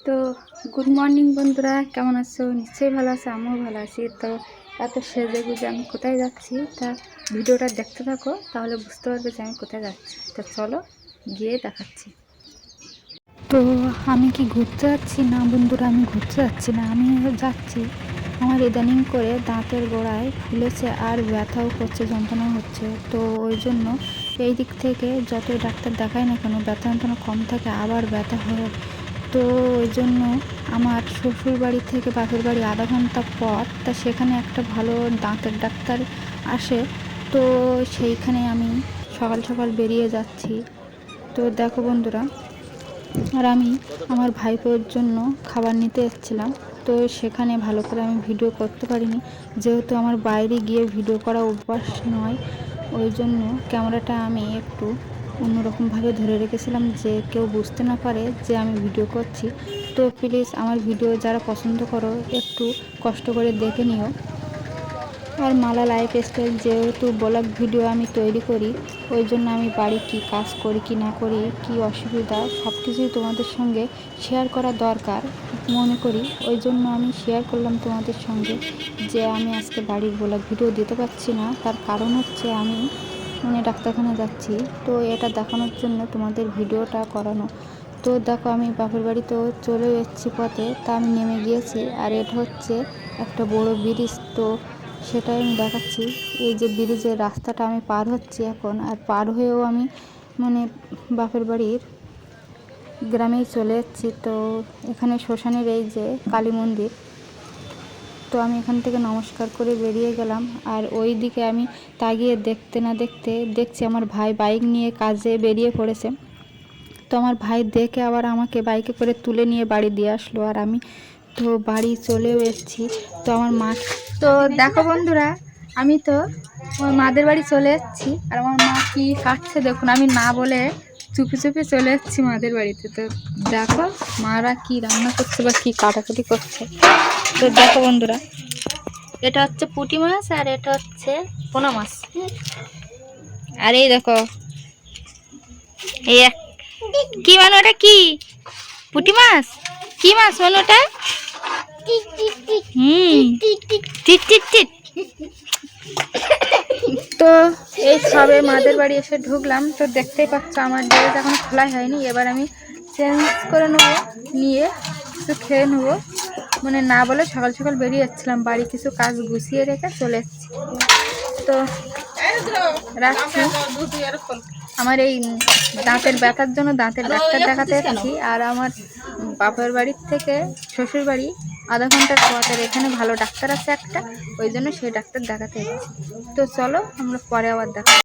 তো good morning বন্ধুরা, কেমন আছো? নিশ্চয়ই ভালো আছো, আমিও ভালো আছি। তো এত সেজে গুজে আমি কোথায় যাচ্ছি তা ভিডিওটা দেখতে থাকো, তাহলে বুঝতে পারবে যে আমি কোথায় যাচ্ছি। তো চলো গিয়ে দেখাচ্ছি। তো আমি কি ঘুরতে যাচ্ছি? না বন্ধুরা, আমি ঘুরতে যাচ্ছি না, আমি যাচ্ছি আমার ইদানিং করে দাঁতের গোড়ায় ফুলেছে আর ব্যথাও করছে, যন্ত্রণা হচ্ছে। তো ওই জন্য এই দিক থেকে যতই ডাক্তার দেখায় না কেন ব্যথা যন্ত্রণা কম থাকে, আবার ব্যথা হয়। তো ওই জন্য আমার শ্বশুর বাড়ি থেকে বাপের বাড়ি আধা ঘন্টা পর, তা সেখানে একটা ভালো দাঁতের ডাক্তার আসে। তো সেইখানে আমি সকাল সকাল বেরিয়ে যাচ্ছি। তো দেখো বন্ধুরা, আর আমি আমার ভাইপোর জন্য খাবার নিতে এসেছিলাম। তো সেখানে ভালো করে আমি ভিডিও করতে পারিনি, যেহেতু আমার বাইরে গিয়ে ভিডিও করা অভ্যাস নয়। ওই জন্য ক্যামেরাটা আমি একটু অন্যরকমভাবে ধরে রেখেছিলাম, যে কেউ বুঝতে না পারে যে আমি ভিডিও করছি। তো প্লিজ আমার ভিডিও যারা পছন্দ করো একটু কষ্ট করে দেখে নিও। আর মালা লাইফস্টাইল যেহেতু ব্লগ ভিডিও আমি তৈরি করি, ওই জন্য আমি বাড়ি কি কাজ করি কি না করি, কি অসুবিধা, সব কিছুই তোমাদের সঙ্গে শেয়ার করা দরকার মনে করি। ওই জন্য আমি শেয়ার করলাম তোমাদের সঙ্গে যে আমি আজকে বাড়ির ব্লগ ভিডিও দিতে পারছি না, তার কারণ হচ্ছে আমি ডাক্তারখানা যাচ্ছি। তো এটা দেখানোর জন্য তোমাদের ভিডিওটা করানো। তো দেখো, আমি বাপের বাড়িতেও চলে এসেছি পথে, তা আমি নেমে গিয়েছি। আর এটা হচ্ছে একটা বড় ব্রিজ, তো সেটাই আমি দেখাচ্ছি। এই যে ব্রিজের রাস্তাটা আমি পার হচ্ছি এখন, আর পার হয়েও আমি বাপের বাড়ির গ্রামেই চলে এসেছি। তো এখানে শ্মশানের এই যে কালী মন্দির, তো আমি এখান থেকে নমস্কার করে বেরিয়ে গেলাম। আর ওই দিকে আমি তাকিয়ে দেখতে না দেখতে দেখছি আমার ভাই বাইক নিয়ে কাজে বেরিয়ে পড়েছে। তো আমার ভাই দেখে আবার আমাকে বাইকে করে তুলে নিয়ে বাড়ি দিয়ে আসলো, আর আমি তো বাড়ি চলেও এসেছি। তো আমার মা, তো দেখো বন্ধুরা, আমি তো আমার মাদের বাড়ি চলে এসেছি। আর আমার মা কি কাটছে দেখুন, আমি না বলে চুপি চুপি চলে এসেছি মাদের বাড়িতে। তো দেখো মারা কি রান্না করছে বা কি কাটাকুটি করছে। তো দেখো বন্ধুরা, এটা হচ্ছে পুঁটি মাছ আর এটা হচ্ছে পোনা মাছ। আর এই দেখো, এই কি মানে ওটা, কি পুঁটি মাছ? কি মাছ মানে ওটা? টিট টিট টিট। তো এই সবে মাদের বাড়ি এসে ঢুকলাম। তো দেখতেই পাচ্ছ আমার ড্রেস এখন খোলাই হয়নি, এবার আমি চেঞ্জ করে নেবো, নিয়ে কিছু খেয়ে নেবো। না বলে সকাল সকাল বেরিয়ে যাচ্ছিলাম, বাড়ি কিছু কাজ গুছিয়ে রেখে চলে এসেছি। তো রাখছি। আমার এই দাঁতের ব্যথার জন্য দাঁতের ডাক্তার দেখাতে এসেছি। আর আমার বাপের বাড়ির থেকে শ্বশুর বাড়ি আধা ঘন্টার পথ, আর এখানে ভালো ডাক্তার আছে একটা, ওই জন্য সেই ডাক্তার দেখাতে এসেছি। তো চলো আমরা পরে আবার দেখা।